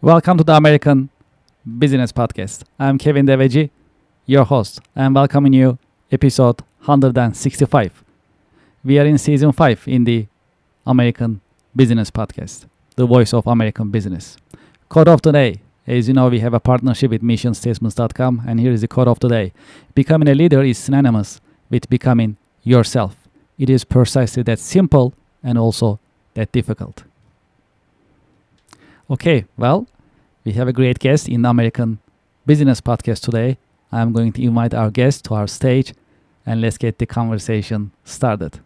Welcome to the American Business Podcast. I'm Kevin Deveci, your host. I'm welcoming you episode 165. We are in season 5 in the American Business Podcast, the voice of American business. Quote of the day. As you know, we have a partnership with missionstatements.com, and here is the quote of the day. Becoming a leader is synonymous with becoming yourself. It is precisely that simple and also that difficult. Okay, well, we have a great guest in the American Business Podcast today. I'm going to invite our guest to our stage and let's get the conversation started.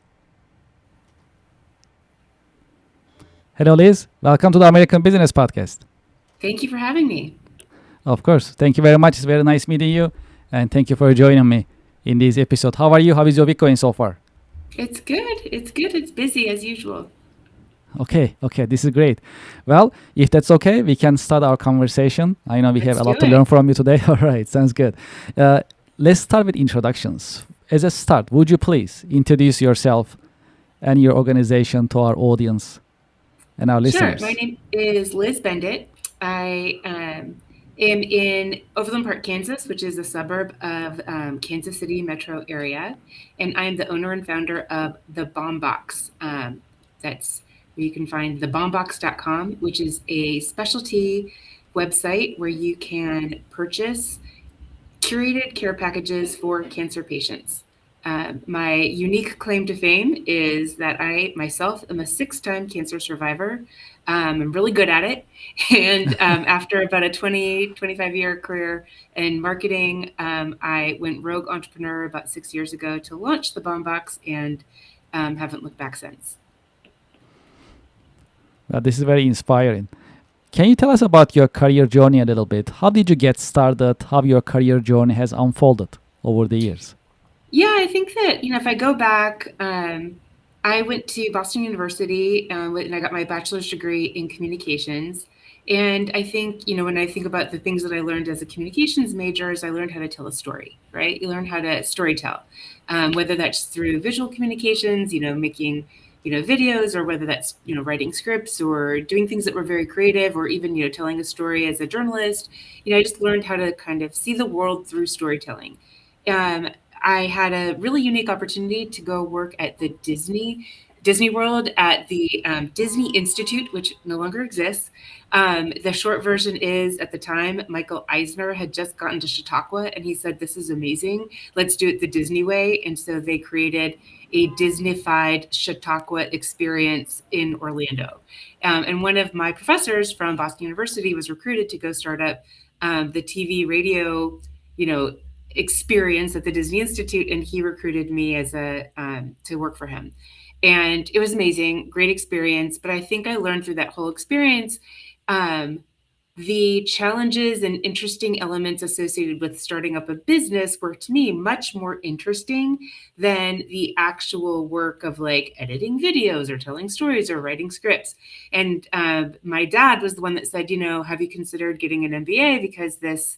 Hello, Liz. Welcome to the American Business Podcast. Thank you for having me. Of course. Thank you very much. It's very nice meeting you. And thank you for joining me in this episode. How are you? How is your week going so far? It's good. It's good. It's busy as usual. Okay, this is great. Well, if that's okay, we can start our conversation. I know we have a lot to learn from you today. All right, sounds good. Let's start with introductions. As a start, would you please introduce yourself and your organization to our audience and our listeners? Sure. My name is Liz Bendit. I am in Overland Park, Kansas, which is a suburb of Kansas City metro area. And I am the owner and founder of The Bomb Box. That's where you can find thebombbox.com, which is a specialty website where you can purchase curated care packages for cancer patients. My unique claim to fame is that I myself am a 6-time cancer survivor. I'm really good at it. And after about a 25-year career in marketing, I went rogue entrepreneur about 6 years ago to launch the Bomb Box and haven't looked back since. This is very inspiring. Can you tell us about your career journey a little bit? How did you get started? How your career journey has unfolded over the years? Yeah, I think that, if I go back, I went to Boston University and I got my bachelor's degree in communications. And I think, when I think about the things that I learned as a communications major is I learned how to tell a story, right? You learn how to storytell, whether that's through visual communications, making videos, or whether that's, writing scripts or doing things that were very creative, or even, telling a story as a journalist. I just learned how to kind of see the world through storytelling. I had a really unique opportunity to go work at the Disney World at the Disney Institute, which no longer exists. The short version is, at the time, Michael Eisner had just gotten to Chautauqua, and he said, "This is amazing. Let's do it the Disney way." And so they created a Disney-fied Chautauqua experience in Orlando. And one of my professors from Boston University was recruited to go start up the TV radio, experience at the Disney Institute, and he recruited me as to work for him. And it was amazing, great experience. But I think I learned through that whole experience the challenges and interesting elements associated with starting up a business were, to me, much more interesting than the actual work of like editing videos or telling stories or writing scripts. And my dad was the one that said, have you considered getting an MBA? Because this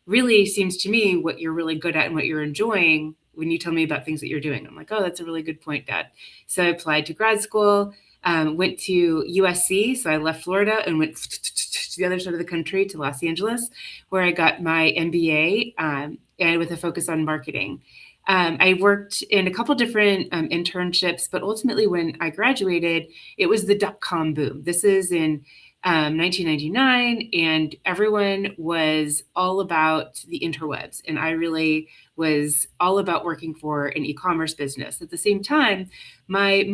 really seems to me what you're really good at and what you're enjoying when you tell me about things that you're doing. I'm like, oh, that's a really good point, Dad. So I applied to grad school, went to USC. So I left Florida and went to the other side of the country to Los Angeles, where I got my MBA and with a focus on marketing. I worked in a couple different internships, but ultimately when I graduated, it was the .com boom. This is in 1999, and everyone was all about the interwebs. And I really was all about working for an e-commerce business. At the same time, my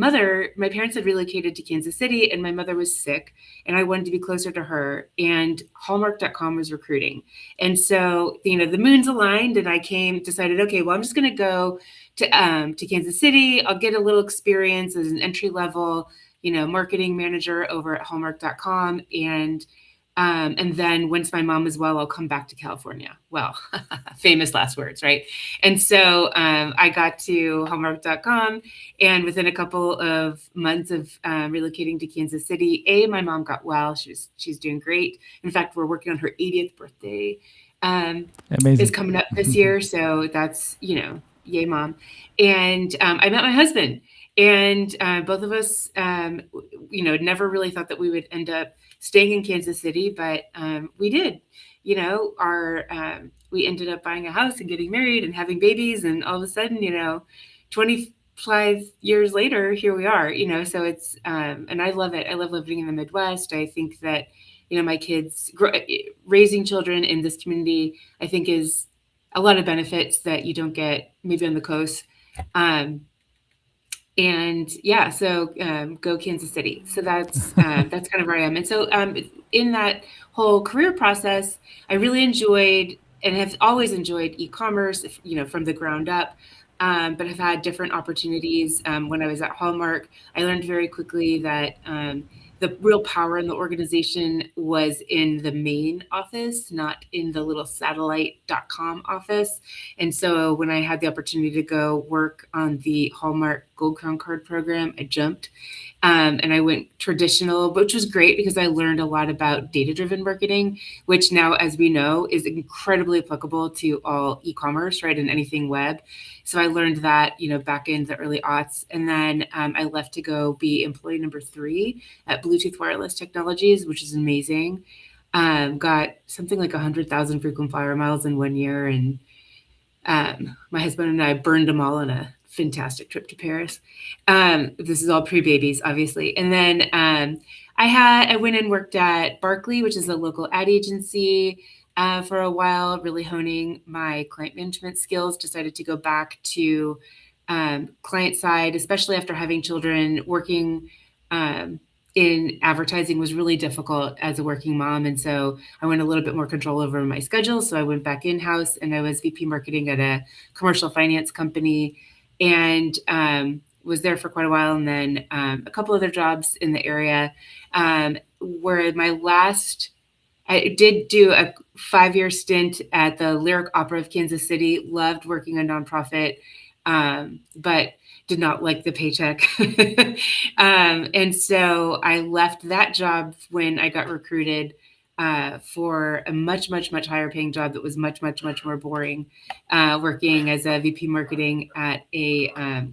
parents had relocated to Kansas City, and my mother was sick, and I wanted to be closer to her, and Hallmark.com was recruiting. And so, the moons aligned, and I decided, okay, well, I'm just going to go to Kansas City. I'll get a little experience as an entry level marketing manager over at Hallmark.com. And then once my mom is well, I'll come back to California. Well, famous last words, right? And so I got to Hallmark.com, and within a couple of months of relocating to Kansas City, my mom got well. She's doing great. In fact, we're working on her 80th birthday. Amazing. Is coming up this year. So that's, yay, Mom. And I met my husband. And both of us never really thought that we would end up staying in Kansas City, but we did. We ended up buying a house and getting married and having babies, and all of a sudden, 25 years later, here we are. So it's and I love it. I love living in the Midwest. I think that my kids raising children in this community, I think, is a lot of benefits that you don't get maybe on the coast. And yeah, so go Kansas City. So that's kind of where I am. And so in that whole career process, I really enjoyed and have always enjoyed e-commerce, from the ground up. But have had different opportunities. When I was at Hallmark, I learned very quickly that the real power in the organization was in the main office, not in the little satellite.com office. And so when I had the opportunity to go work on the Hallmark Gold Crown Card program, I jumped. And I went traditional, which was great because I learned a lot about data-driven marketing, which now, as we know, is incredibly applicable to all e-commerce, right, and anything web. So I learned that, back in the early aughts. And then I left to go be employee number 3 at Bluetooth Wireless Technologies, which is amazing. Got something like 100,000 frequent flyer miles in 1 year. And my husband and I burned them all on a fantastic trip to Paris. This is all pre-babies, obviously. And then I went and worked at Barkley, which is a local ad agency, for a while, really honing my client management skills. Decided to go back to client side, especially after having children. Working in advertising was really difficult as a working mom. And so I went a little bit more control over my schedule. So I went back in-house and I was VP marketing at a commercial finance company, and was there for quite a while. And then a couple other jobs in the area, where I did do a 5-year stint at the Lyric Opera of Kansas City. Loved working on nonprofit, but did not like the paycheck. And so I left that job when I got recruited for a much, much, much higher paying job that was much, much, much more boring, working as a VP marketing at a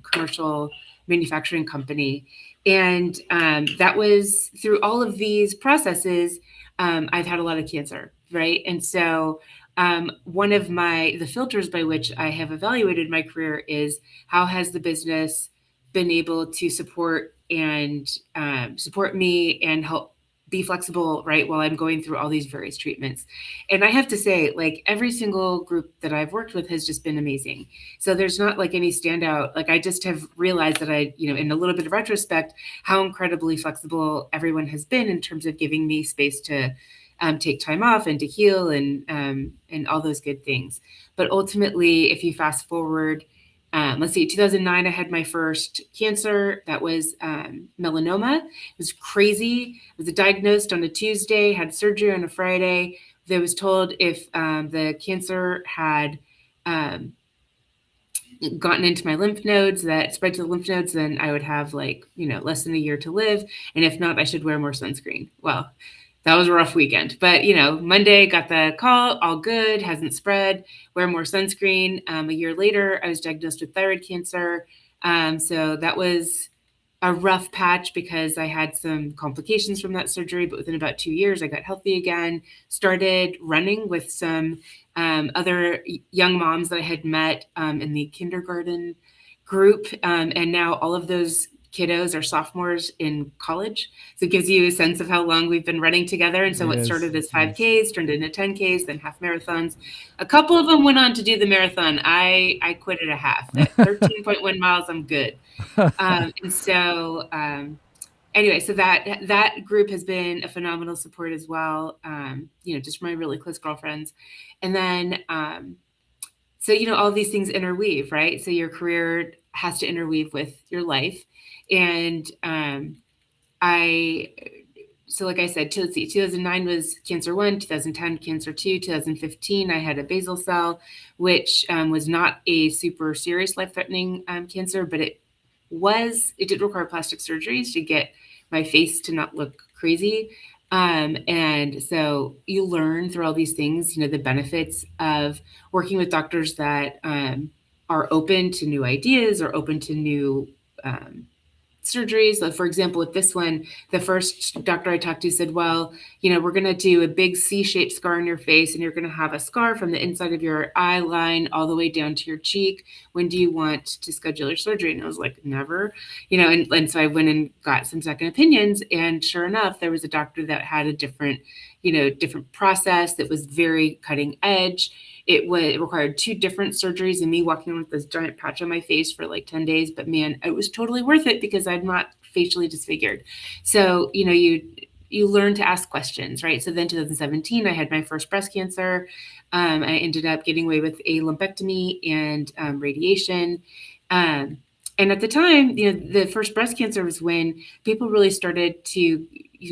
commercial manufacturing company. And that was through all of these processes. I've had a lot of cancer, right? And so one of the filters by which I have evaluated my career is how has the business been able to support me and help be flexible, right, while I'm going through all these various treatments. And I have to say, like, every single group that I've worked with has just been amazing. So there's not like any standout. Like, I just have realized that in a little bit of retrospect, how incredibly flexible everyone has been in terms of giving me space to take time off and to heal and all those good things. But ultimately, if you fast forward, let's see, 2009, I had my first cancer. That was melanoma. It was crazy. I was diagnosed on a Tuesday, had surgery on a Friday. I was told if the cancer had gotten into my lymph nodes, that spread to the lymph nodes, then I would have less than a year to live. And if not, I should wear more sunscreen. Well, that was a rough weekend, but Monday got the call, all good, hasn't spread, wear more sunscreen. A year later, I was diagnosed with thyroid cancer. So that was a rough patch because I had some complications from that surgery, but within about 2 years, I got healthy again, started running with some other young moms that I had met in the kindergarten group. And now all of those kiddos are sophomores in college. So it gives you a sense of how long we've been running together. And so what started as 5Ks turned into 10Ks, then half marathons. A couple of them went on to do the marathon. I quit at a half. At 13.1 miles, I'm good. And so anyway, so that group has been a phenomenal support as well. Just my really close girlfriends. And then so all these things interweave, right? So your career has to interweave with your life. And so like I said, let's see, 2009 was cancer 1, 2010 cancer 2, 2015 I had a basal cell, which was not a super serious life-threatening cancer, but it did require plastic surgeries to get my face to not look crazy. And so you learn through all these things, the benefits of working with doctors that are open to new ideas or open to new surgeries. So for example, with this one, the first doctor I talked to said, well, we're going to do a big C-shaped scar on your face, and you're going to have a scar from the inside of your eye line all the way down to your cheek. When do you want to schedule your surgery? And I was like, never, and so I went and got some second opinions. And sure enough, there was a doctor that had a different process that was very cutting edge. It required 2 different surgeries and me walking around with this giant patch on my face for like 10 days. But man, it was totally worth it because I'm not facially disfigured. So, you learn to ask questions, right? So then 2017, I had my first breast cancer. I ended up getting away with a lumpectomy and radiation. And at the time, the first breast cancer was when people really started to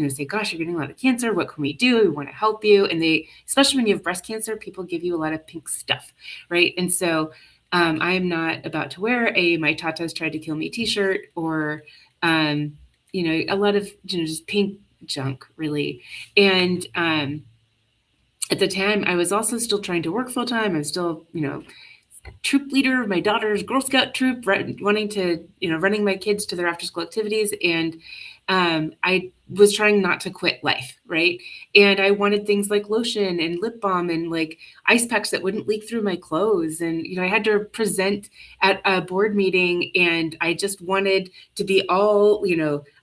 say, gosh, you're getting a lot of cancer. What can we do? We want to help you. And especially when you have breast cancer, people give you a lot of pink stuff, right? And so I am not about to wear a "My Tatas Tried to Kill Me" t-shirt or, a lot of, just pink junk, really. And at the time, I was also still trying to work full time. I'm still, troop leader of my daughter's Girl Scout troop, wanting to, running my kids to their after school activities. And I was trying not to quit life, right? And I wanted things like lotion and lip balm and like ice packs that wouldn't leak through my clothes. And, I had to present at a board meeting, and I just wanted to be all,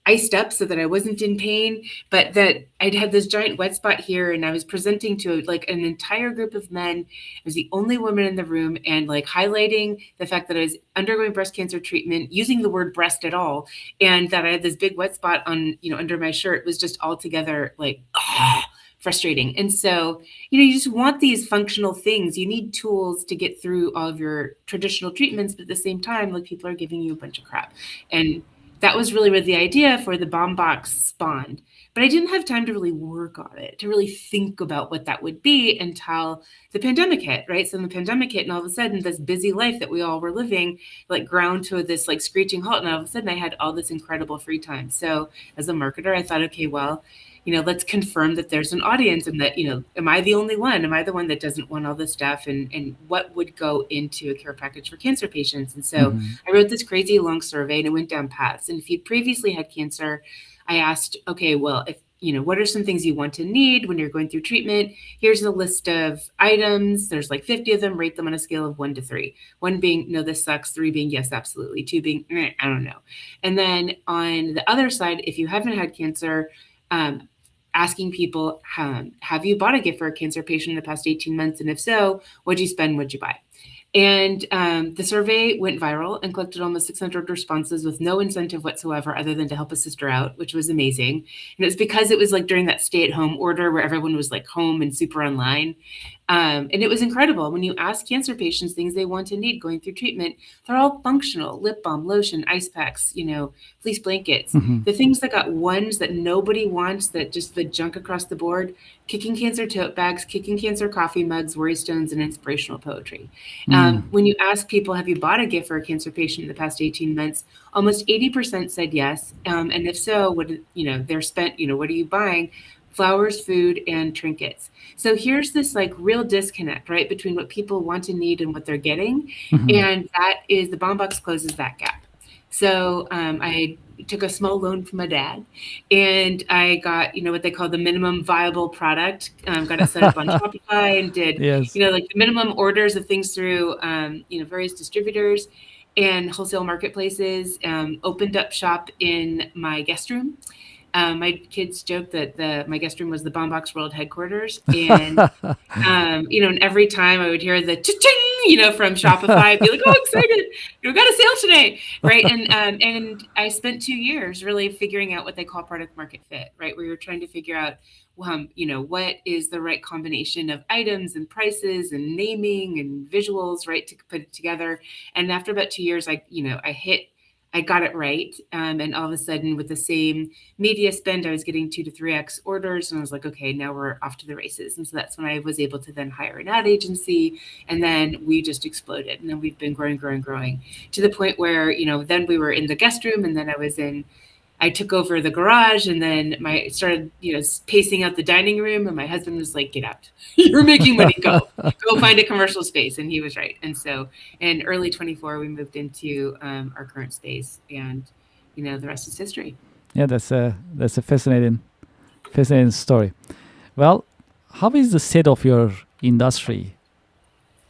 iced up so that I wasn't in pain, but that I'd had this giant wet spot here, and I was presenting to like an entire group of men. I was the only woman in the room, and like highlighting the fact that I was undergoing breast cancer treatment, using the word breast at all, and that I had this big wet spot on, under my shirt was just altogether like, frustrating. And so, you just want these functional things. You need tools to get through all of your traditional treatments, but at the same time, like people are giving you a bunch of crap. And that was really where the idea for the bomb box spawned. But I didn't have time to really work on it, to really think about what that would be until the pandemic hit, right? So when the pandemic hit, and all of a sudden this busy life that we all were living, like ground to this like screeching halt. And all of a sudden I had all this incredible free time. So as a marketer, I thought, okay, well, let's confirm that there's an audience, and that, am I the only one? Am I the one that doesn't want all this stuff? And what would go into a care package for cancer patients? And so I wrote this crazy long survey, and it went down PaaS. And if you'd previously had cancer, I asked, okay, well, if, what are some things you want and need when you're going through treatment? Here's a list of items. There's like 50 of them. Rate them on a scale of 1 to 3. 1 being, no, this sucks. 3 being, yes, absolutely. 2 being, I don't know. And then on the other side, if you haven't had cancer, asking people, have you bought a gift for a cancer patient in the past 18 months? And if so, what'd you spend? What'd you buy? And the survey went viral and collected almost 600 responses with no incentive whatsoever other than to help a sister out, which was amazing. And it was because it was like during that stay-at-home order where everyone was like home and super online. And it was incredible. When you ask cancer patients things they want and need going through treatment, they're all functional: lip balm, lotion, ice packs, fleece blankets. The things that got ones that nobody wants, that just the junk across the board: kicking cancer tote bags, kicking cancer coffee mugs, worry stones, and inspirational poetry. When you ask people, have you bought a gift for a cancer patient in the past 18 months, almost 80% said yes. And if so, what, they're spent, what are you buying? Flowers, food, and trinkets. So here's this like real disconnect, right, between what people want and need and what they're getting. And that is, the bomb box closes that gap. So I took a small loan from my dad, and I got, what they call the minimum viable product. Got it set up on Shopify, and did, Yes. like the minimum orders of things through, various distributors and wholesale marketplaces. Opened up shop in my guest room. My kids joke that my guest room was the Bomb Box World headquarters. And, and every time I would hear the cha-ching, from Shopify, I'd be like, oh, excited, we got a sale today, right? And I spent 2 years really figuring out what they call product market fit, right? Where you're trying to figure out, what is the right combination of items and prices and naming and visuals, right, to put it together. And after about 2 years, I got it right. And all of a sudden, with the same media spend, I was getting 2 to 3x orders. And I was like, okay, now we're off to the races. And so that's when I was able to then hire an ad agency. And then we just exploded. And then we've been growing to the point where, then we were in the guest room, and then I took over the garage, and then started, pacing out the dining room, and my husband was like, get out, you're making money, go find a commercial space. And he was right. And so in early 24, we moved into our current space, and the rest is history. Yeah, that's a fascinating story. Well, how is the state of your industry?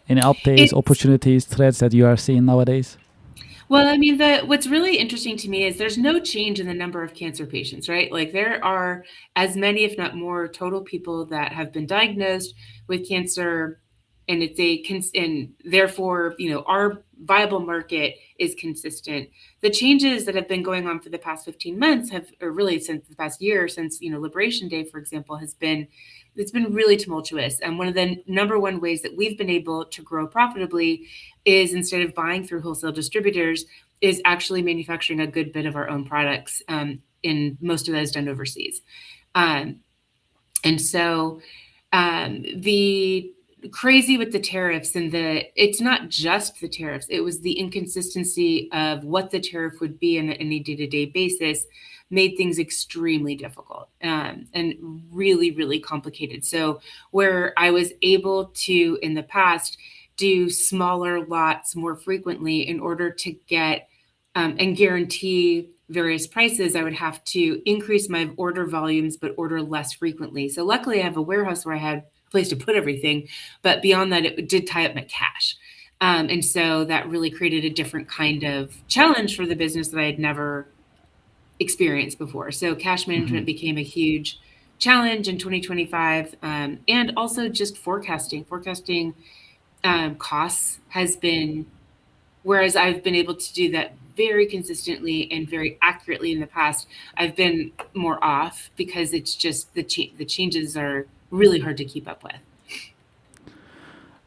Any updates, It's opportunities, threats that you are seeing nowadays? Well, I mean, what's really interesting to me is there's no change in the number of cancer patients, right? Like there are as many, if not more, total people that have been diagnosed with cancer, and and therefore, our viable market is consistent. The changes that have been going on for the past 15 months or really since the past year, since Liberation Day, for example, it's been really tumultuous. And one of the number one ways that we've been able to grow profitably is, instead of buying through wholesale distributors, is actually manufacturing a good bit of our own products. And most of that is done overseas. Um, and so the crazy with the tariffs, and it's not just the tariffs, it was the inconsistency of what the tariff would be on any day-to-day basis, made things extremely difficult, and really, really complicated. So where I was able to, in the past, do smaller lots more frequently in order to get and guarantee various prices, I would have to increase my order volumes but order less frequently. So luckily I have a warehouse where I had a place to put everything, but beyond that, it did tie up my cash. And so that really created a different kind of challenge for the business that I had never experienced before. So cash management became a huge challenge in 2025, and also just forecasting costs has been, whereas I've been able to do that very consistently and very accurately in the past, I've been more off because it's just the changes are really hard to keep up with.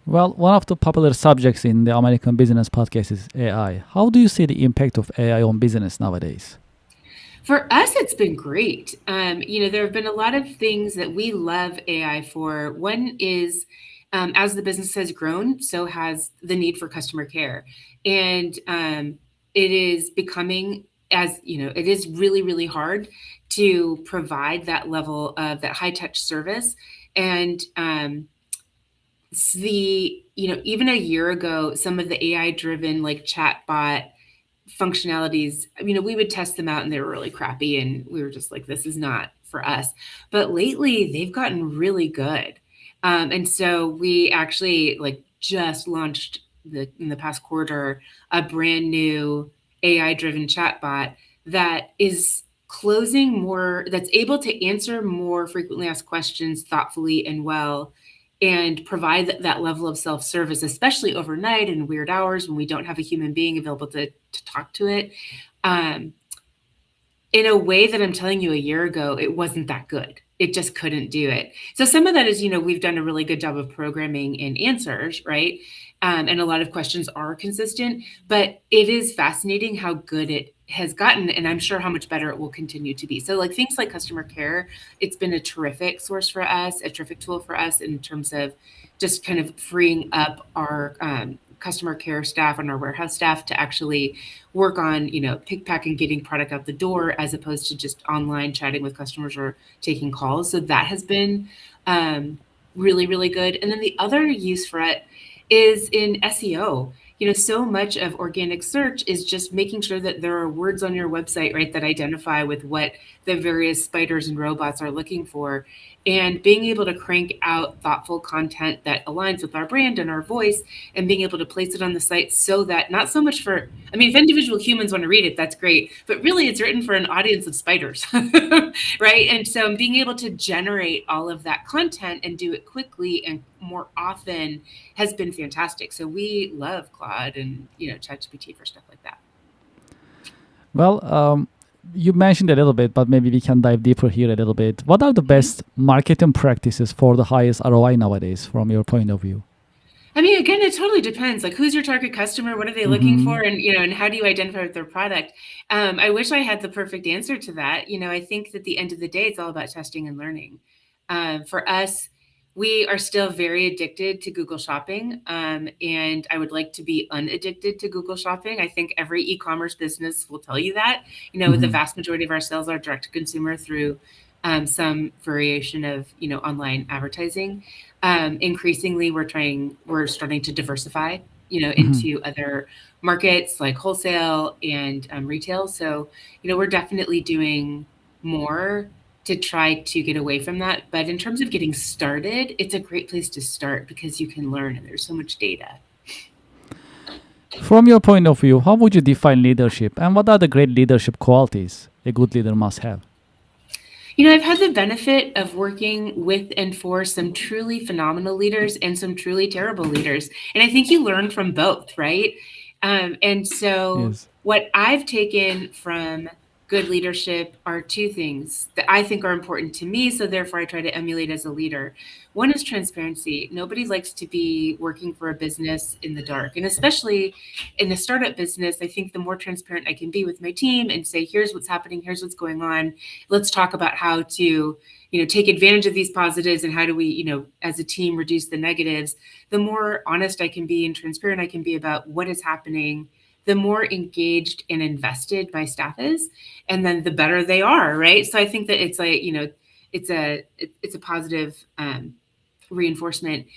Well, one of the popular subjects in the American business podcast is AI. How do you see the impact of AI on business nowadays? For us, it's been great. There have been a lot of things that we love AI for. One is, as the business has grown, so has the need for customer care. And it is becoming, it is really, really hard to provide that level of that high touch service. And even a year ago, some of the AI driven like chatbot functionalities, we would test them out and they were really crappy, and we were just like, this is not for us. But lately they've gotten really good. And so we actually like just launched in the past quarter a brand new AI driven chatbot that is that's able to answer more frequently asked questions thoughtfully and well, and provide that level of self-service, especially overnight and weird hours when we don't have a human being available to talk to it, um, in a way that I'm telling you, a year ago, it wasn't that good. It just couldn't do it. So some of that is, we've done a really good job of programming in answers, right? And a lot of questions are consistent, but it is fascinating how good it has gotten, and I'm sure how much better it will continue to be. So like things like customer care, it's been a terrific source for us, a terrific tool for us in terms of just kind of freeing up our customer care staff and our warehouse staff to actually work on, pick, pack, and getting product out the door, as opposed to just online chatting with customers or taking calls. So that has been really, really good. And then the other use for it is in SEO. So much of organic search is just making sure that there are words on your website, right, that identify with what the various spiders and robots are looking for. And being able to crank out thoughtful content that aligns with our brand and our voice, and being able to place it on the site so that not so much for, if individual humans want to read it, that's great, but really it's written for an audience of spiders, right? And so being able to generate all of that content and do it quickly and more often has been fantastic. So we love Claude and, ChatGPT for stuff like that. Well, you mentioned a little bit, but maybe we can dive deeper here a little bit. What are the best marketing practices for the highest ROI nowadays, from your point of view? Again, it totally depends. Like, who's your target customer? What are they looking for? And, and how do you identify with their product? I wish I had the perfect answer to that. I think that at the end of the day, it's all about testing and learning. For us, we are still very addicted to Google Shopping. And I would like to be unaddicted to Google Shopping. I think every e-commerce business will tell you that. The vast majority of our sales are direct to consumer through some variation of, online advertising. Increasingly, we're starting to diversify into other markets like wholesale and retail. So, we're definitely doing more to try to get away from that. But in terms of getting started, it's a great place to start because you can learn and there's so much data. From your point of view, how would you define leadership, and what are the great leadership qualities a good leader must have? I've had the benefit of working with and for some truly phenomenal leaders and some truly terrible leaders. And I think you learn from both, right? And so, Yes. what I've taken from good leadership are two things that I think are important to me. So, therefore, I try to emulate as a leader. One is transparency. Nobody likes to be working for a business in the dark. And especially in the startup business, I think the more transparent I can be with my team and say, here's what's happening, here's what's going on, let's talk about how to take advantage of these positives and how do we as a team reduce the negatives. The more honest I can be and transparent I can be about what is happening, the more engaged and invested my staff is, and then the better they are, right? So I think that it's like it's a positive reinforcement.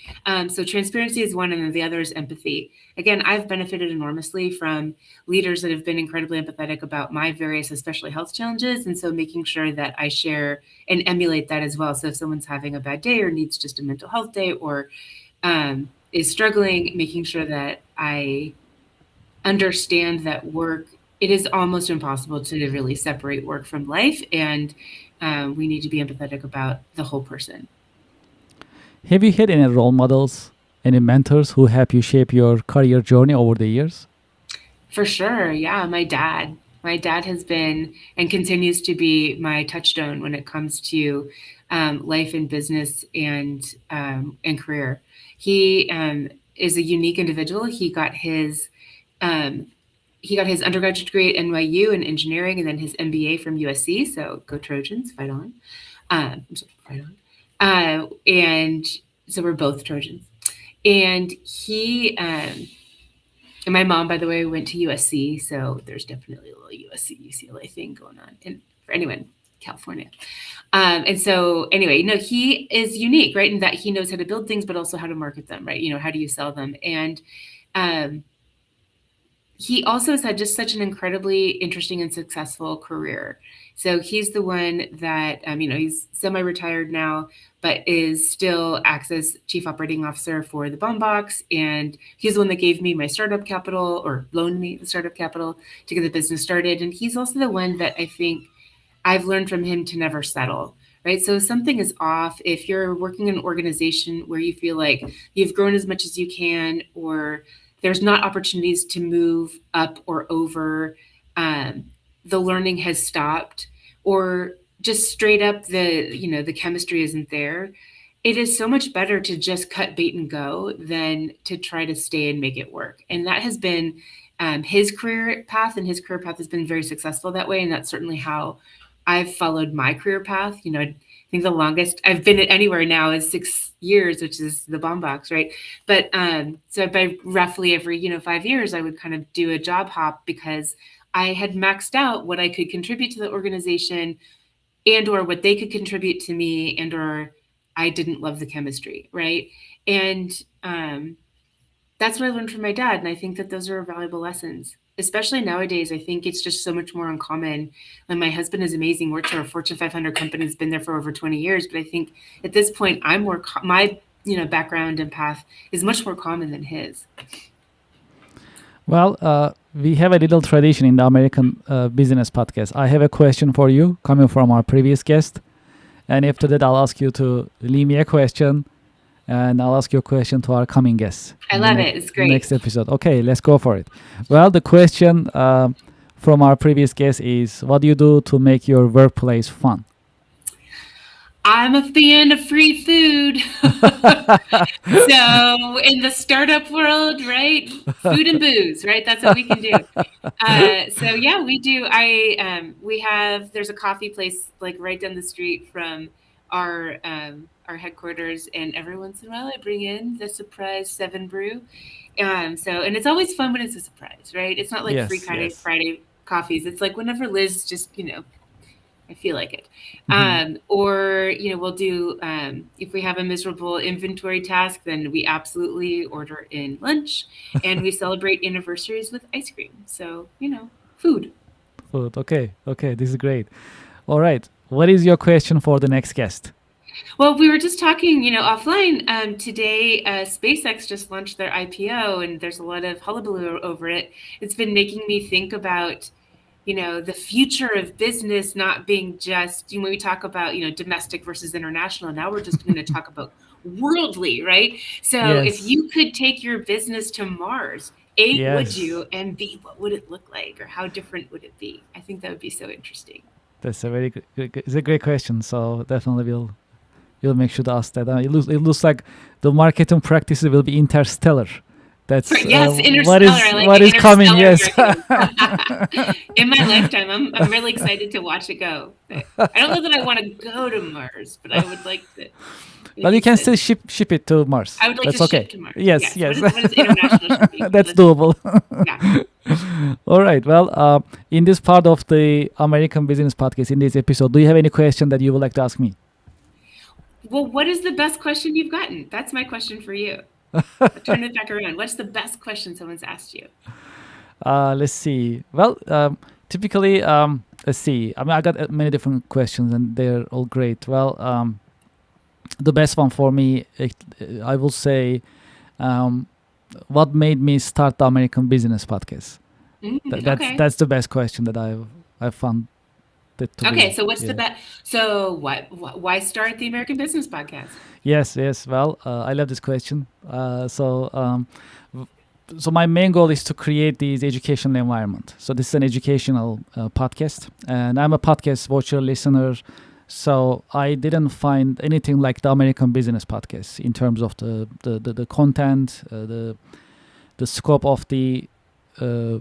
So transparency is one, and then the other is empathy. Again, I've benefited enormously from leaders that have been incredibly empathetic about my various, especially health challenges, and so making sure that I share and emulate that as well. So if someone's having a bad day or needs just a mental health day or is struggling, making sure that I understand that work, it is almost impossible to really separate work from life, and we need to be empathetic about the whole person. Have you had any role models, any mentors who help you shape your career journey over the years? For sure. Yeah. My dad. My dad has been and continues to be my touchstone when it comes to life and business and career. He is a unique individual. Um, he got his undergraduate degree at NYU in engineering and then his MBA from USC. So go Trojans, fight on. I'm sorry, fight on. And so we're both Trojans. And he and my mom, by the way, went to USC, so there's definitely a little USC UCLA thing going on. And for anyone, California. And so anyway, he is unique, right? In that he knows how to build things, but also how to market them, right? How do you sell them? And um, he also has had just such an incredibly interesting and successful career. So he's the one that, he's semi-retired now, but is still acts as chief operating officer for the Boombox. And he's the one that gave me my startup capital or loaned me the startup capital to get the business started. And he's also the one that I think I've learned from him to never settle, right? So if something is off, if you're working in an organization where you feel like you've grown as much as you can, or there's not opportunities to move up or over, the learning has stopped, or just straight up the chemistry isn't there, it is so much better to just cut bait and go than to try to stay and make it work. And that has been his career path, and his career path has been very successful that way. And that's certainly how I've followed my career path. I think the longest I've been anywhere now is 6 years, which is the Boombox, right? But so by roughly every 5 years, I would kind of do a job hop because I had maxed out what I could contribute to the organization, and or what they could contribute to me, and or I didn't love the chemistry, right? And that's what I learned from my dad, and I think that those are valuable lessons. Especially nowadays, I think it's just so much more uncommon. And my husband is amazing, works for a Fortune 500 company, has been there for over 20 years. But I think at this point, my background and path is much more common than his. Well, we have a little tradition in the American business podcast. I have a question for you coming from our previous guest. And after that, I'll ask you to leave me a question, and I'll ask your question to our coming guests. I love it. It's great. Next episode. Okay, let's go for it. Well, the question from our previous guest is, what do you do to make your workplace fun? I'm a fan of free food. So in the startup world, right? Food and booze, right? That's what we can do. So yeah, we do. There's a coffee place like right down the street from our headquarters, and every once in a while I bring in the surprise 7 brew. And it's always fun when it's a surprise, right? It's not like Yes, free yes. Friday coffees. It's like whenever Liz just, I feel like it. Mhm. Or, we'll do, if we have a miserable inventory task, then we absolutely order in lunch and we celebrate anniversaries with ice cream. So, food. Food. Okay. Okay. This is great. All right. What is your question for the next guest? Well, we were just talking, offline. Today, SpaceX just launched their IPO, and there's a lot of hullabaloo over it. It's been making me think about, the future of business not being just, when we talk about, domestic versus international. Now we're just going to talk about worldly, right? So if Yes. you could take your business to Mars, A, would Yes. you? And B, what would it look like, or how different would it be? I think that would be so interesting. That's a very it's a great question. So definitely we'll make sure to ask that. It looks like the marketing practices will be interstellar. That's Yes, what Interstellar. I is like what it. is coming. Interstellar Yes. marketing. In my lifetime, I'm really excited to watch it go. But I don't know that I want to go to Mars, but I would like to, like But you you can said, still ship it to Mars. I would like to That's ship okay. to Mars. Yes. Yes. What Yes. is international shipping? That's Let's do doable. that. Yeah. All right. Well, in this part of the American Business Podcast, in this episode, do you have any question that you would like to ask me? Well, what is the best question you've gotten? That's my question for you. I'll turn it back around. What's the best question someone's asked you? Let's see. Well, typically, let's see. I mean, I got many different questions, and they're all great. Well, the best one for me, I will say, um, what made me start the American Business Podcast? That's Okay. that's the best question that I've found that to Okay. be. So what's the Yeah. best? So why start the American Business Podcast? Yes, yes. Well, I love this question. So my main goal is to create this educational environment. So this is an educational podcast, and I'm a podcast watcher, listener. So I didn't find anything like the American Business Podcast in terms of the content, the scope of the uh,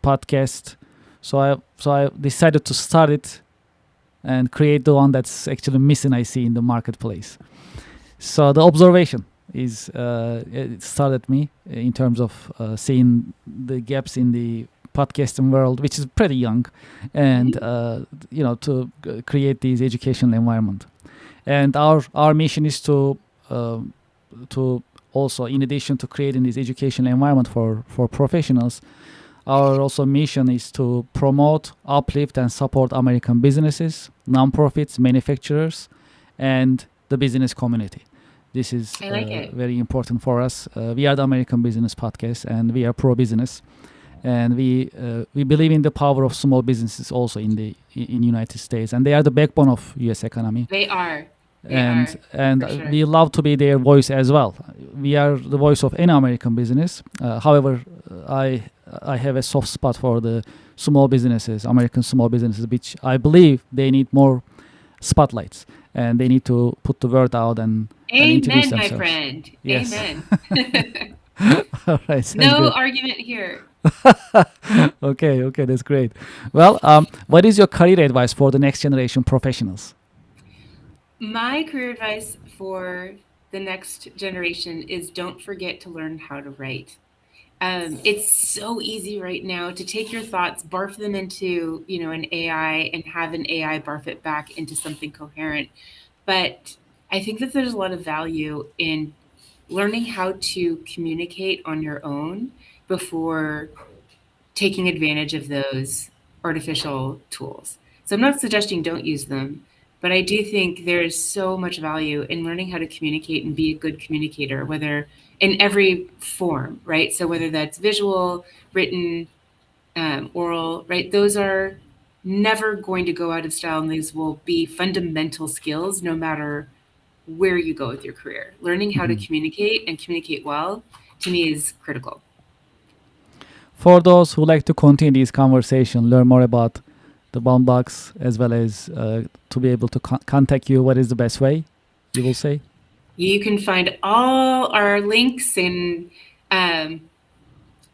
podcast. So I decided to start it and create the one that's actually missing. I see in the marketplace. So the observation is it started me in terms of seeing the gaps in the podcasting world, which is pretty young, and to create this educational environment. And our mission is to also, in addition to creating this educational environment for professionals, our also mission is to promote, uplift, and support American businesses, nonprofits, manufacturers, and the business community. This is I like it. very important for us. We are the American Business Podcast, and we are pro-business, and we believe in the power of small businesses also in United States, and they are the backbone of U.S. economy. They are. They And are, and for sure. we love to be their voice as well. We are the voice of any American business. However, I have a soft spot for the small businesses, American small businesses, which I believe they need more spotlights, and they need to put the word out and introduce Amen, my themselves. friend. Yes. Amen. All right, sounds No good. argument here. Okay, that's great. Well, what is your career advice for the next generation professionals? My career advice for the next generation is don't forget to learn how to write. It's so easy right now to take your thoughts, barf them into, an AI and have an AI barf it back into something coherent. But I think that there's a lot of value in learning how to communicate on your own before taking advantage of those artificial tools. So I'm not suggesting don't use them, but I do think there's so much value in learning how to communicate and be a good communicator, whether in every form, right? So whether that's visual, written, oral, right? Those are never going to go out of style, and these will be fundamental skills no matter where you go with your career. Learning how to Mhm. communicate and communicate well to me is critical. For those who like to continue this conversation, learn more about the Bombbox, as well as to be able to contact you, what is the best way, you will say? You can find all our links and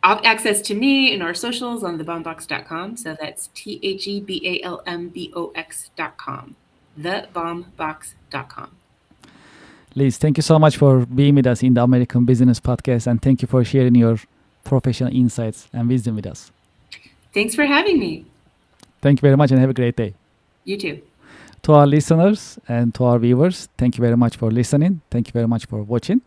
access to me and our socials on thebombbox.com. So that's TheBalmbox.com. Thebombbox.com. Liz, thank you so much for being with us in the American Business Podcast, and thank you for sharing your professional insights and wisdom with us. Thanks for having me. Thank you very much, and have a great day. You too. To our listeners and to our viewers, thank you very much for listening. Thank you very much for watching.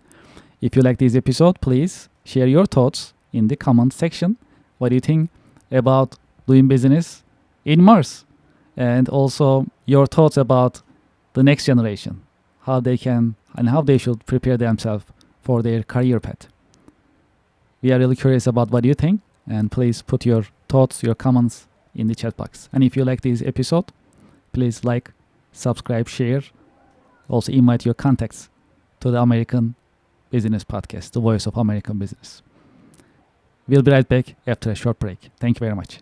If you like this episode, please share your thoughts in the comment section. What do you think about doing business in Mars? And also your thoughts about the next generation, how they can and how they should prepare themselves for their career path. We are really curious about what you think, and please put your thoughts, your comments in the chat box. And if you like this episode, please like, subscribe, share. Also invite your contacts to the American Business Podcast, the voice of American business. We'll be right back after a short break. Thank you very much.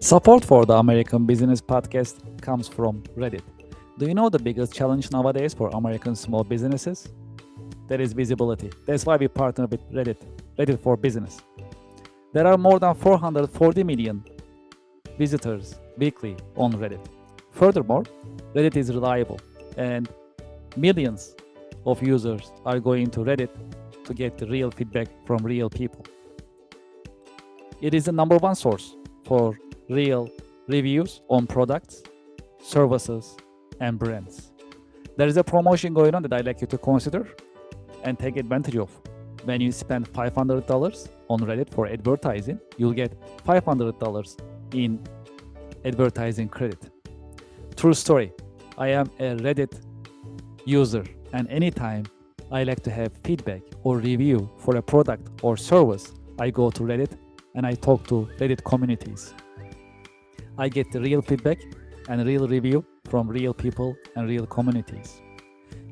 Support for the American Business Podcast comes from Reddit. Do you know the biggest challenge nowadays for American small businesses? That is visibility. That's why we partner with Reddit for Business. There are more than 440 million visitors weekly on Reddit. Furthermore, Reddit is reliable and millions of users are going to Reddit to get the real feedback from real people. It is the number one source for real reviews on products, services, and brands. There is a promotion going on that I'd like you to consider and take advantage of. When you spend $500 on Reddit for advertising, you'll get $500 in advertising credit. True story. I am a Reddit user, and anytime I like to have feedback or review for a product or service, I go to Reddit and I talk to Reddit communities. I get the real feedback and real review from real people and real communities.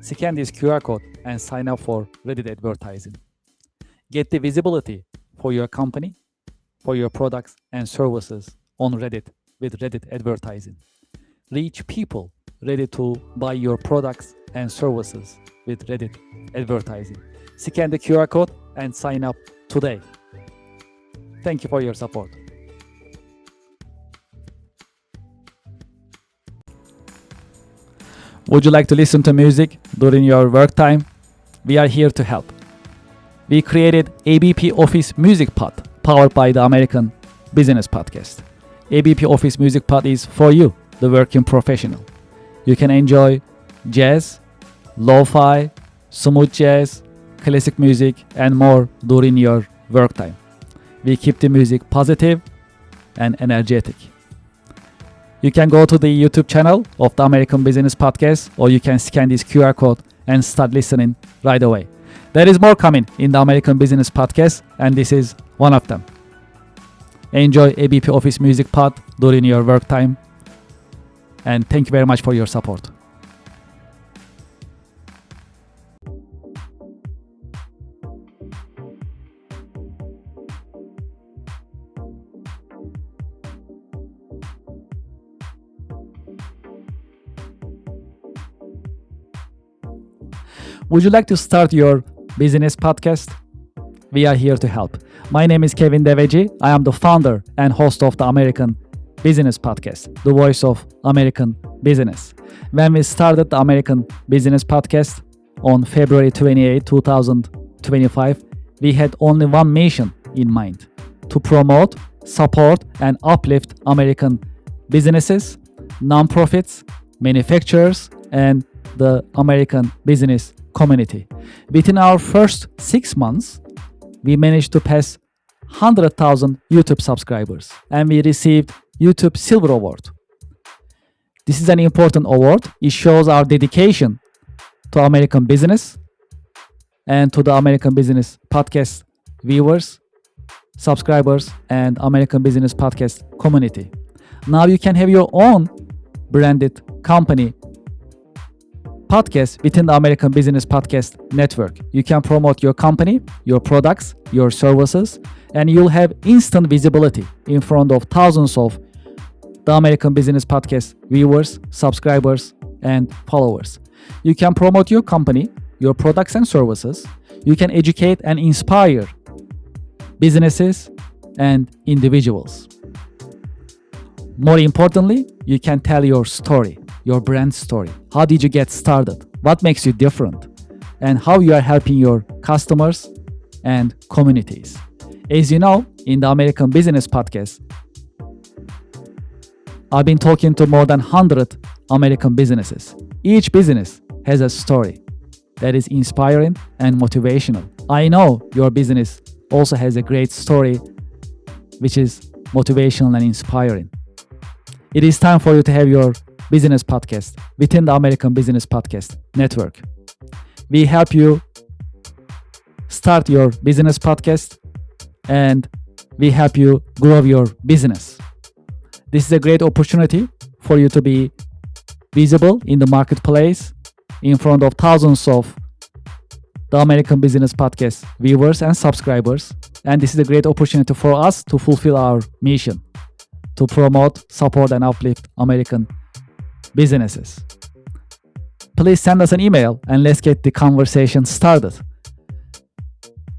Scan this QR code and sign up for Reddit advertising. Get the visibility for your company, for your products and services on Reddit with Reddit advertising. Reach people ready to buy your products and services with Reddit advertising. Scan the QR code and sign up today. Thank you for your support. Would you like to listen to music during your work time? We are here to help. We created ABP Office Music Pod, powered by the American Business Podcast. ABP Office Music Pod is for you, the working professional. You can enjoy jazz, lo-fi, smooth jazz, classic music, and more during your work time. We keep the music positive and energetic. You can go to the YouTube channel of the American Business Podcast, or you can scan this QR code and start listening right away. There is more coming in the American Business Podcast, and this is one of them. Enjoy ABP Office Music Pod during your work time, and thank you very much for your support. Would you like to start your business podcast? We are here to help. My name is Kevin Devecioglu. I am the founder and host of the American Business Podcast, the voice of American business. When we started the American Business Podcast on February 28, 2025, we had only one mission in mind: to promote, support, and uplift American businesses, nonprofits, manufacturers, and the American business community. Within our first 6 months, we managed to pass 100,000 YouTube subscribers, and we received YouTube Silver Award. This is an important award. It shows our dedication to American business and to the American Business Podcast viewers, subscribers, and American Business Podcast community. Now you can have your own branded company podcast within the American Business Podcast network. You can promote your company, your products, your services, and you'll have instant visibility in front of thousands of the American Business Podcast viewers, subscribers, and followers. You can promote your company, your products and services. You can educate and inspire businesses and individuals. More importantly, you can tell your story, your brand story. How did you get started? What makes you different? and how you are helping your customers and communities. As you know, in the American Business Podcast, I've been talking to more than 100 American businesses. Each business has a story that is inspiring and motivational. I know your business also has a great story which is motivational and inspiring. It is time for you to have your business podcast within the American Business Podcast Network. We help you start your business podcast and we help you grow your business. This is a great opportunity for you to be visible in the marketplace in front of thousands of the American Business Podcast viewers and subscribers. And this is a great opportunity for us to fulfill our mission to promote, support, and uplift American businesses. Please send us an email and let's get the conversation started.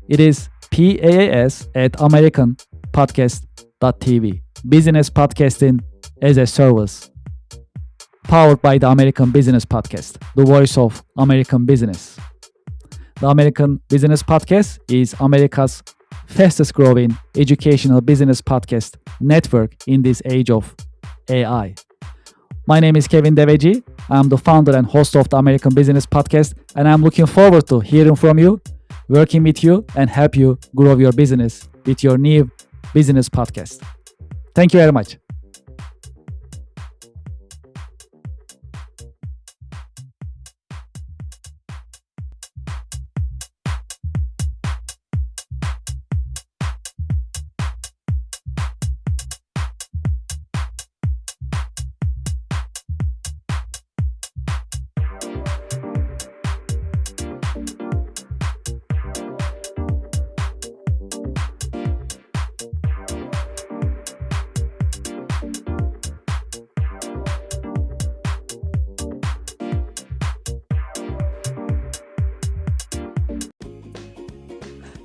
It is PaaS@americanpodcast.tv. Business podcasting as a service. Powered by the American Business Podcast, the voice of American business. The American Business Podcast is America's fastest growing educational business podcast network in this age of AI. My name is Kevin Devecioglu. I'm the founder and host of the American Business Podcast, and I'm looking forward to hearing from you, working with you, and help you grow your business with your new business podcast. Thank you very much.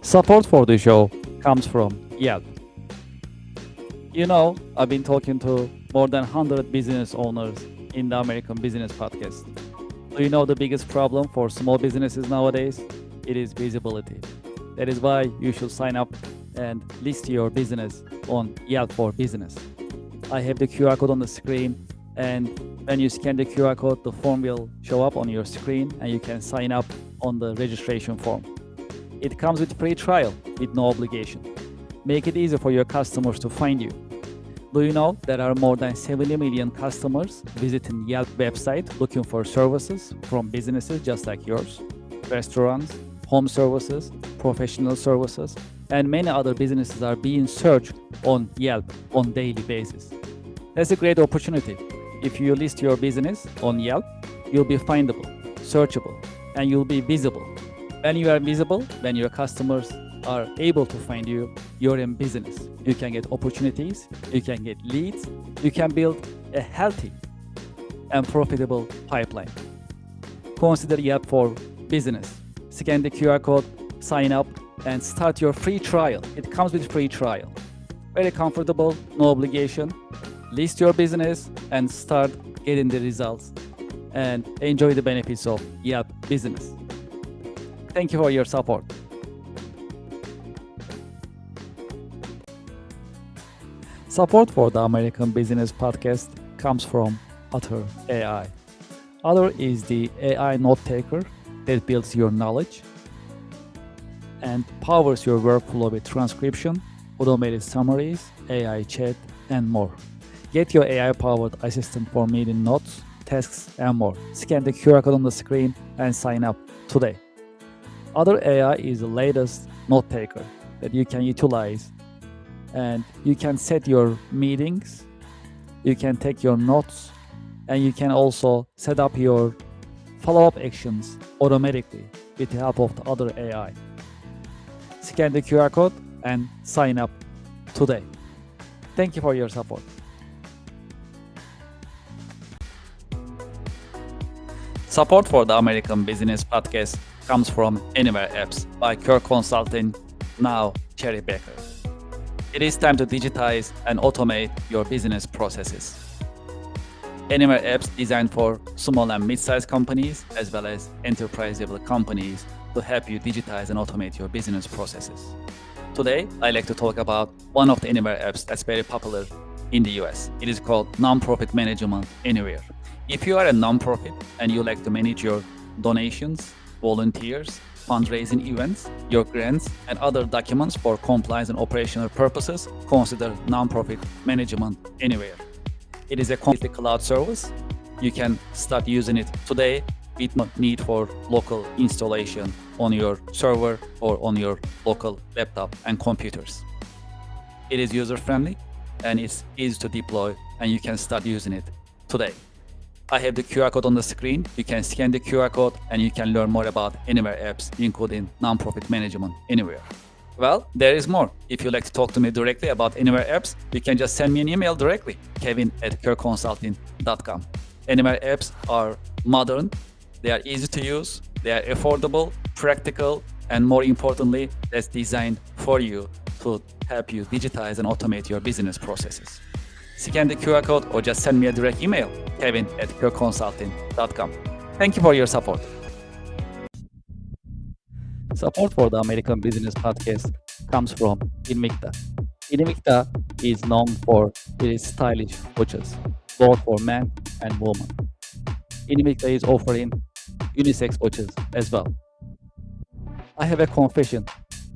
Support for the show comes from Yelp. You know, I've been talking to more than 100 business owners in the American Business Podcast. Do you know the biggest problem for small businesses nowadays? It is visibility. That is why you should sign up and list your business on Yelp for Business. I have the QR code on the screen, and when you scan the QR code, the form will show up on your screen and you can sign up on the registration form. It comes with free trial with no obligation. Make it easy for your customers to find you. Do you know there are more than 70 million customers visiting Yelp website looking for services from businesses just like yours? Restaurants, home services, professional services, and many other businesses are being searched on Yelp on daily basis. That's a great opportunity. If you list your business on Yelp, you'll be findable, searchable, and you'll be visible. When you are visible, when your customers are able to find you, you're in business. You can get opportunities, you can get leads, you can build a healthy and profitable pipeline. Consider Yelp for Business. Scan the QR code, sign up, and start your free trial. It comes with free trial. Very comfortable, no obligation. List your business and start getting the results and enjoy the benefits of Yelp Business. Thank you for your support. Support for the American Business Podcast comes from Otter AI. Otter is the AI note taker that builds your knowledge and powers your workflow with transcription, automated summaries, AI chat, and more. Get your AI-powered assistant for meeting notes, tasks, and more. Scan the QR code on the screen and sign up today. Otter AI is the latest note taker that you can utilize, and you can set your meetings, you can take your notes, and you can also set up your follow-up actions automatically with the help of the Otter AI. Scan the QR code and sign up today. Thank you for your support. Support for the American Business Podcast comes from Anywhere Apps by Kirk Consulting, now Cherry Baker. It is time to digitize and automate your business processes. Anywhere apps designed for small and mid-sized companies as well as enterprise-level companies to help you digitize and automate your business processes. Today, I'd like to talk about one of the Anywhere apps that's very popular in the US. It is called Nonprofit Management Anywhere. If you are a nonprofit and you like to manage your donations, volunteers, fundraising events, your grants, and other documents for compliance and operational purposes, consider Nonprofit Management Anywhere. It is a completely cloud service. You can start using it today with no need for local installation on your server or on your local laptop and computers. It is user-friendly and it's easy to deploy, and you can start using it today. I have the QR code on the screen. You can scan the QR code and you can learn more about Anywhere apps, including Nonprofit Management Anywhere. Well, there is more. If you'd like to talk to me directly about Anywhere apps, you can just send me an email directly, kevin@kerconsulting.com. Anywhere apps are modern, they are easy to use, they are affordable, practical, and more importantly, that's designed for you to help you digitize and automate your business processes. Scan the QR code or just send me a direct email, kevin@kerconsulting.com. Thank you for your support. Support for the American Business Podcast comes from Invicta. Invicta is known for its stylish watches, both for men and women. Invicta is offering unisex watches as well. I have a confession.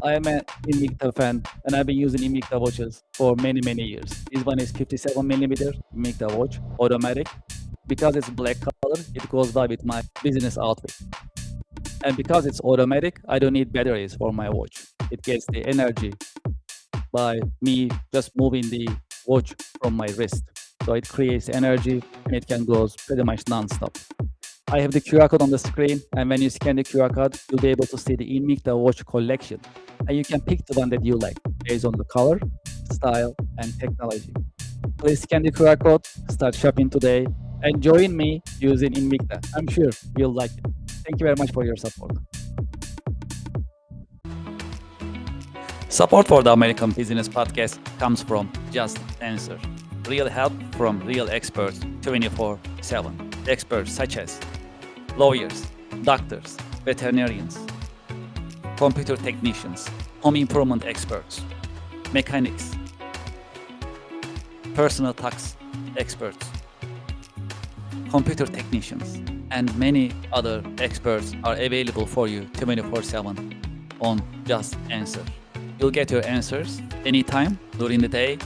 I am an Invicta fan and I've been using Invicta watches for many years. This one is 57mm Invicta watch, automatic. Because it's black color, it goes well with my business outfit. And because it's automatic, I don't need batteries for my watch. It gets the energy by me just moving the watch from my wrist. So it creates energy and it can go pretty much non-stop. I have the QR code on the screen, and when you scan the QR code, you'll be able to see the Invicta watch collection. And you can pick the one that you like based on the color, style, and technology. Please scan the QR code, start shopping today, and join me using Invicta. I'm sure you'll like it. Thank you very much for your support. Support for the American Business Podcast comes from Just Answer. Real help from real experts 24/7. Experts such as lawyers, doctors, veterinarians, computer technicians, home improvement experts, mechanics, personal tax experts, computer technicians, and many other experts are available for you 24/7 on Just Answer. You'll get your answers anytime, during the day,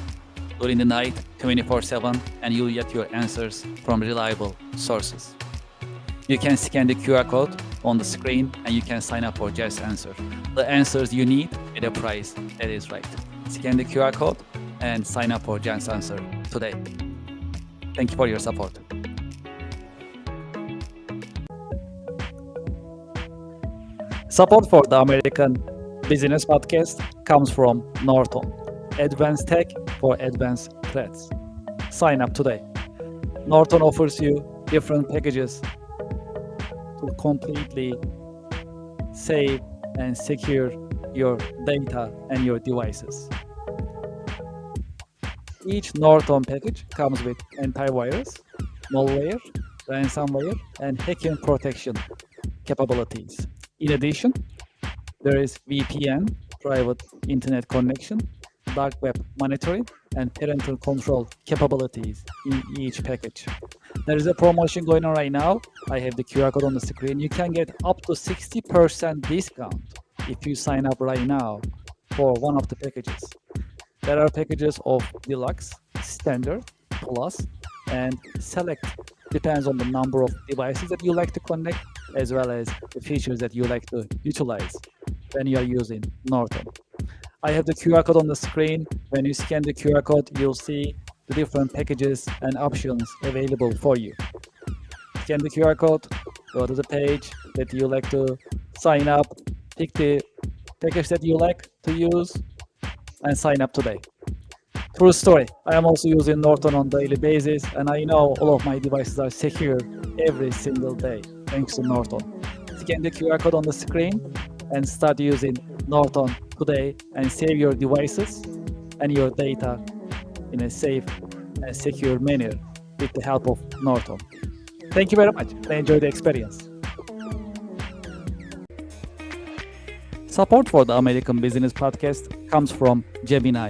during the night, 24/7, and you'll get your answers from reliable sources. You can scan the QR code on the screen and you can sign up for Just Answer. The answers you need at a price that is right. Scan the QR code and sign up for Just Answer today. Thank you for your support. Support for the American Business Podcast comes from Norton, advanced tech for advanced threats. Sign up today. Norton offers you different packages to completely save and secure your data and your devices. Each Norton package comes with antivirus, malware, ransomware, and hacking protection capabilities. In addition, there is VPN, private internet connection, dark web monitoring, and parental control capabilities in each package. There is a promotion going on right now. I have the QR code on the screen. You can get up to 60% discount if you sign up right now for one of the packages. There are packages of Deluxe, Standard, Plus, and Select. Depends on the number of devices that you like to connect, as well as the features that you like to utilize when you are using Norton. I have the QR code on the screen. When you scan the QR code, you'll see the different packages and options available for you. Scan the QR code, go to the page that you like to sign up, pick the package that you like to use, and sign up today. True story. I am also using Norton on a daily basis, and I know all of my devices are secure every single day, thanks to Norton. Scan the QR code on the screen and start using Norton today and save your devices and your data in a safe and secure manner with the help of Norton. Thank you very much and enjoy the experience. Support for the American Business Podcast comes from Gemini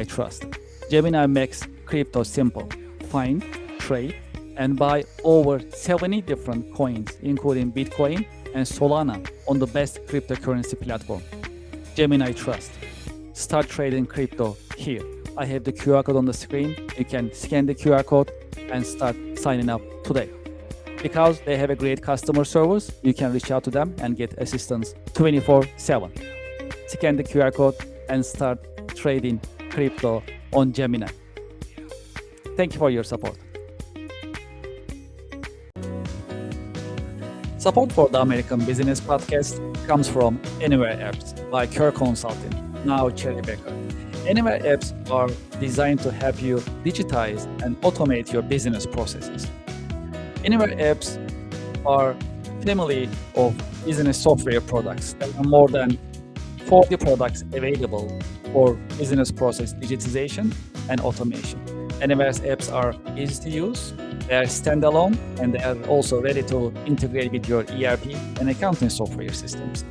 Trust. Gemini makes crypto simple. Find, trade, and buy over 70 different coins, including Bitcoin and Solana, on the best cryptocurrency platform. Gemini Trust. Start trading crypto here. I have the QR code on the screen. You can scan the QR code and start signing up today. Because they have a great customer service, you can reach out to them and get assistance 24/7. Scan the QR code and start trading crypto on Gemini. Thank you for your support. Support for the American Business Podcast comes from Anywhere Apps by Kerr Consulting, now Cherry Baker. Anywhere Apps are designed to help you digitize and automate your business processes. Anywhere Apps are a family of business software products. There are more than 40 products available for business process digitization and automation. Anywhere's apps are easy to use, they are standalone, and they are also ready to integrate with your ERP and accounting software systems.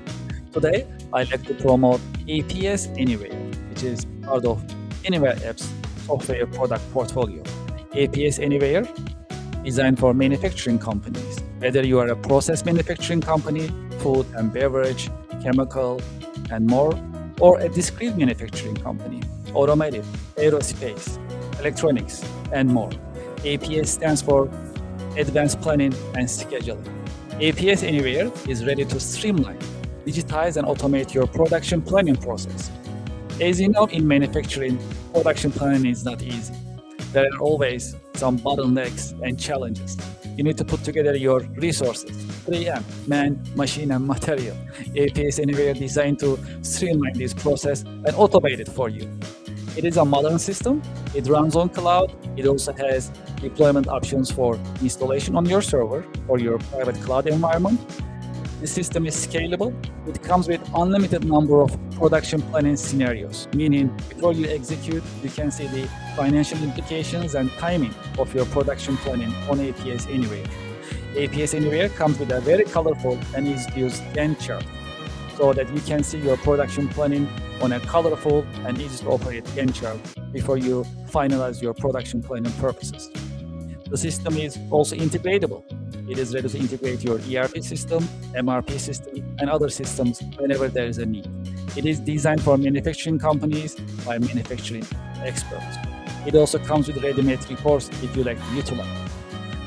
Today, I'd like to promote APS Anywhere, which is part of Anywhere Apps software product portfolio. APS Anywhere designed for manufacturing companies. Whether you are a process manufacturing company, food and beverage, chemical, and more, or a discrete manufacturing company, automotive, aerospace, electronics, and more. APS stands for Advanced Planning and Scheduling. APS Anywhere is ready to streamline, digitize, and automate your production planning process. As you know, in manufacturing, production planning is not easy. There are always some bottlenecks and challenges. You need to put together your resources, 3M, man, machine, and material. APS Anywhere designed to streamline this process and automate it for you. It is a modern system. It runs on cloud. It also has deployment options for installation on your server or your private cloud environment. The system is scalable. It comes with unlimited number of production planning scenarios, meaning before you execute, you can see the financial implications and timing of your production planning on APS Anywhere. APS Anywhere comes with a very colorful and easy-to-use Gantt chart so that you can see your production planning on a colorful and easy-to-operate Gantt chart before you finalize your production planning purposes. The system is also integratable. It is ready to integrate your ERP system, MRP system, and other systems whenever there is a need. It is designed for manufacturing companies by manufacturing experts. It also comes with ready-made reports if you like to utilize.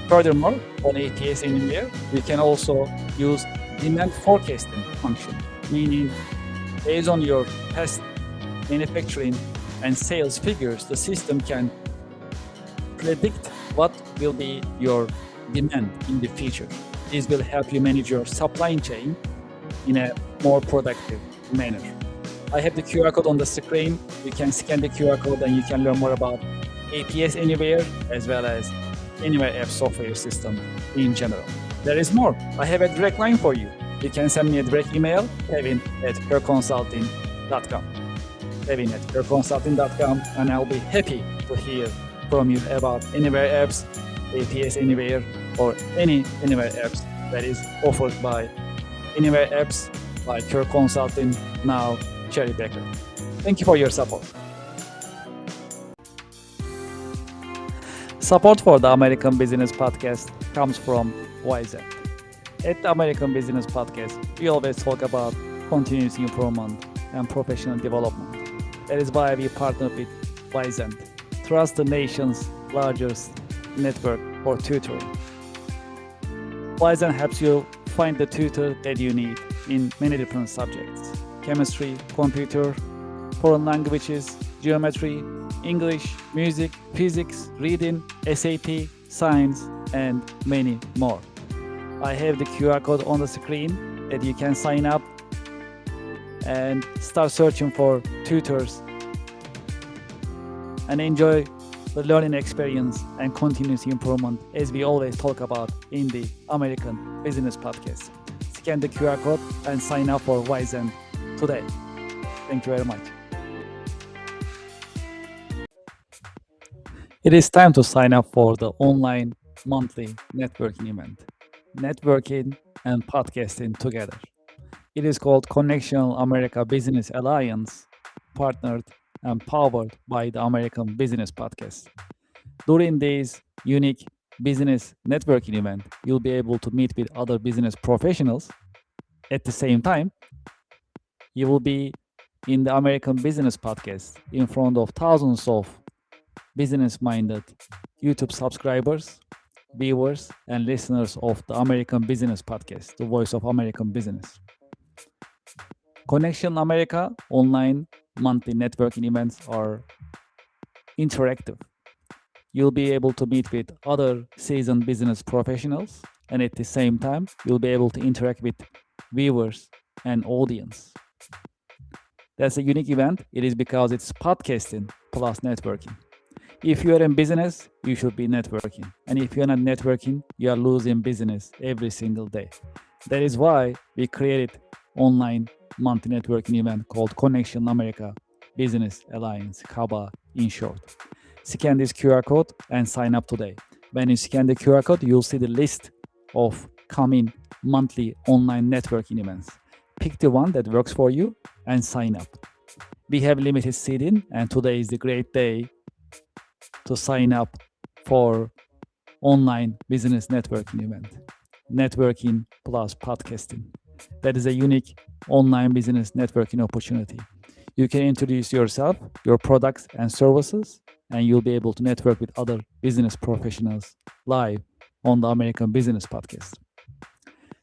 Furthermore, on APS Anywhere, you can also use demand forecasting function, meaning based on your past manufacturing and sales figures, the system can predict what will be your demand in the future. This will help you manage your supply chain in a more productive manner. I have the QR code on the screen. You can scan the QR code and you can learn more about APS Anywhere as well as Anywhere App software system in general. There is more. I have a direct line for you. You can send me a direct email, kevin@kerconsulting.com. kevin@kerconsulting.com, and I'll be happy to hear from you about Anywhere Apps, APS Anywhere, or any Anywhere Apps that is offered by Anywhere Apps by Kerr Consulting, now Cherry Baker. Thank you for your support. Support for the American Business Podcast comes from Wizen. At the American Business Podcast, we always talk about continuous improvement and professional development. That is why we partner with Wizen, trust the nation's largest network for tutoring. Wizen helps you find the tutor that you need in many different subjects: chemistry, computer, foreign languages, geometry, English, music, physics, reading, SAT, science, and many more. I have the QR code on the screen that you can sign up and start searching for tutors and enjoy the learning experience and continuous improvement as we always talk about in the American Business Podcast. Scan the QR code and sign up for Wizen today. Thank you very much. It is time to sign up for the online monthly networking event. Networking and podcasting together. It is called Connection America Business Alliance, partnered and powered by the American Business Podcast. During this unique business networking event, you'll be able to meet with other business professionals. At the same time, you will be in the American Business Podcast in front of thousands of business-minded YouTube subscribers, viewers, and listeners of the American Business Podcast, the voice of American business. Connection America online monthly networking events are interactive. You'll be able to meet with other seasoned business professionals, and at the same time, you'll be able to interact with viewers and audience. That's a unique event. It is because it's podcasting plus networking. If you are in business, you should be networking. And if you're not networking, you are losing business every single day. That is why we created online monthly networking event called Connection America Business Alliance, CABA in short. Scan this QR code and sign up today. When you scan the QR code, you'll see the list of coming monthly online networking events. Pick the one that works for you and sign up. We have limited seating, and today is the great day to sign up for online business networking event. Networking plus podcasting. That is a unique online business networking opportunity. You can introduce yourself, your products and services, and you'll be able to network with other business professionals live on the American Business Podcast.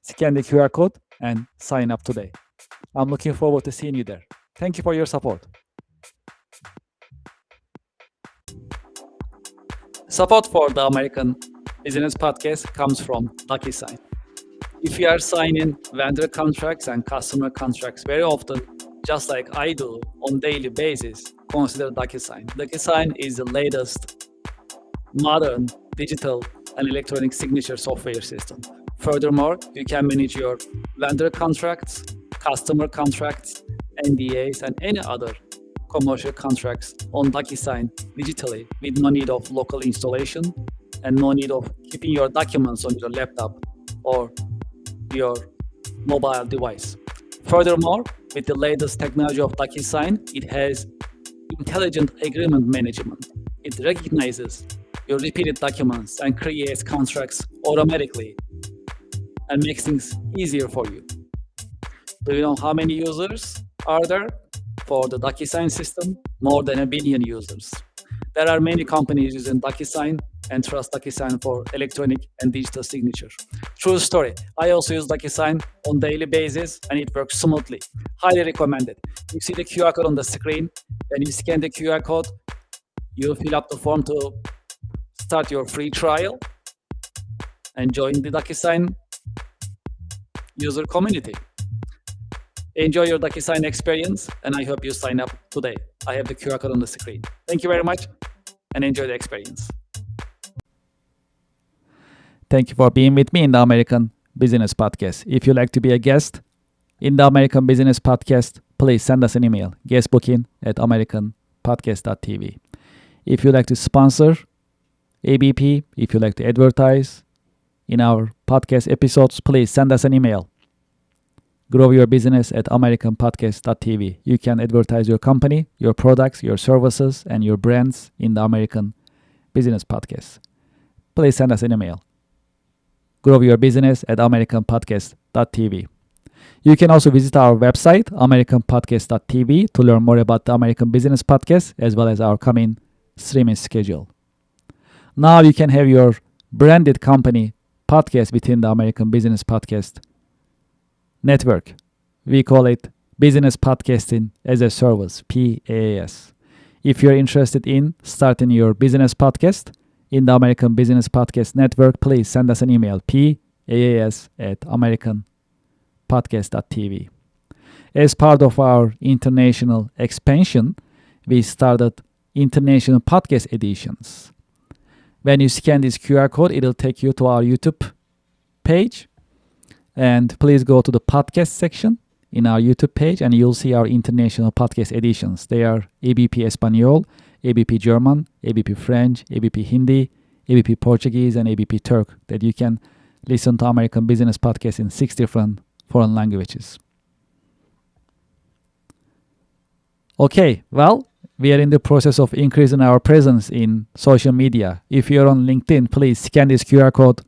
Scan the QR code and sign up today. I'm looking forward to seeing you there. Thank you for your support. Support for the American Business Podcast comes from DocuSign. If you are signing vendor contracts and customer contracts very often, just like I do on daily basis, consider DocuSign. DocuSign is the latest modern digital and electronic signature software system. Furthermore, you can manage your vendor contracts, customer contracts, NDAs, and any other commercial contracts on DocuSign digitally with no need of local installation and no need of keeping your documents on your laptop or your mobile device. Furthermore, with the latest technology of DocuSign, it has intelligent agreement management. It recognizes your repeated documents and creates contracts automatically and makes things easier for you. Do you know how many users are there for the DocuSign system? More than 1 billion users. There are many companies using DocuSign and trust DocuSign for electronic and digital signature. True story. I also use DocuSign on daily basis and it works smoothly. Highly recommended. You see the QR code on the screen. When you scan the QR code, you fill up the form to start your free trial and join the DocuSign user community. Enjoy your DocuSign experience, and I hope you sign up today. I have the QR code on the screen. Thank you very much, and enjoy the experience. Thank you for being with me in the American Business Podcast. If you'd like to be a guest in the American Business Podcast, please send us an email, guestbooking@americanpodcast.tv. If you'd like to sponsor ABP, if you'd like to advertise in our podcast episodes, please send us an email. Grow your business at americanpodcast.tv. You can advertise your company, your products, your services, and your brands in the American Business Podcast. Please send us an email. Grow your business at americanpodcast.tv. You can also visit our website, americanpodcast.tv, to learn more about the American Business Podcast as well as our coming streaming schedule. Now you can have your branded company podcast within the American Business Podcast network. We call it Business Podcasting as a Service, PaaS. If you're interested in starting your business podcast in the American Business Podcast network, please send us an email, paas@americanpodcast.tv. As part of our international expansion, we started international podcast editions. When you scan this QR code, it'll take you to our YouTube page. And please go to the podcast section in our YouTube page and you'll see our international podcast editions. They are ABP Espanol, ABP German, ABP French, ABP Hindi, ABP Portuguese, and ABP Turk, that you can listen to American Business Podcast in 6 different foreign languages. Okay, well, we are in the process of increasing our presence in social media. If you're on LinkedIn, please scan this QR code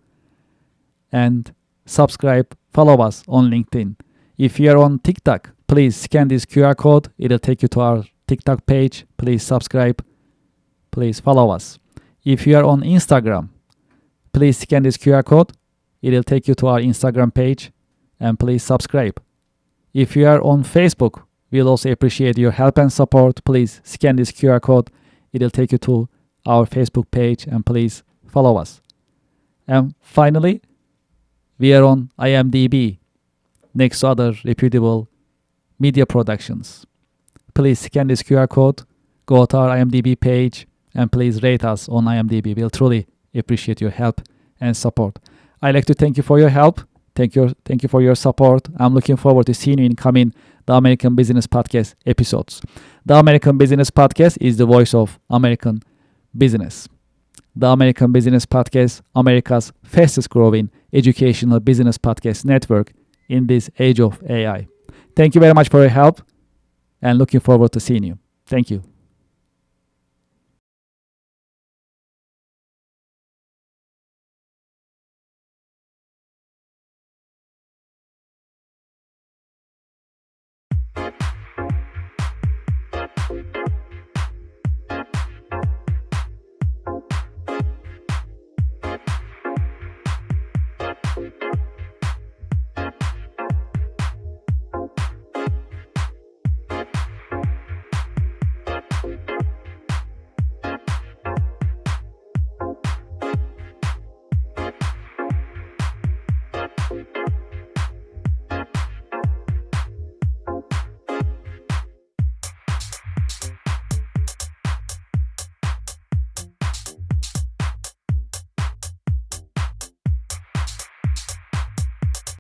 and subscribe, follow us on LinkedIn. If you're on TikTok, please scan this QR code. It'll take you to our TikTok page. Please subscribe. Please follow us. If you are on Instagram, please scan this QR code. It'll take you to our Instagram page, and please subscribe. If you are on Facebook, we'll also appreciate your help and support. Please scan this QR code. It'll take you to our Facebook page, and please follow us. And finally, we are on IMDb, next to other reputable media productions. Please scan this QR code, go to our IMDb page, and please rate us on IMDb. We'll truly appreciate your help and support. I'd like to thank you for your help. Thank you for your support. I'm looking forward to seeing you in coming The American Business Podcast episodes. The American Business Podcast is the voice of American business. The American Business Podcast, America's fastest growing educational business podcast network in this age of AI. Thank you very much for your help, and looking forward to seeing you. Thank you.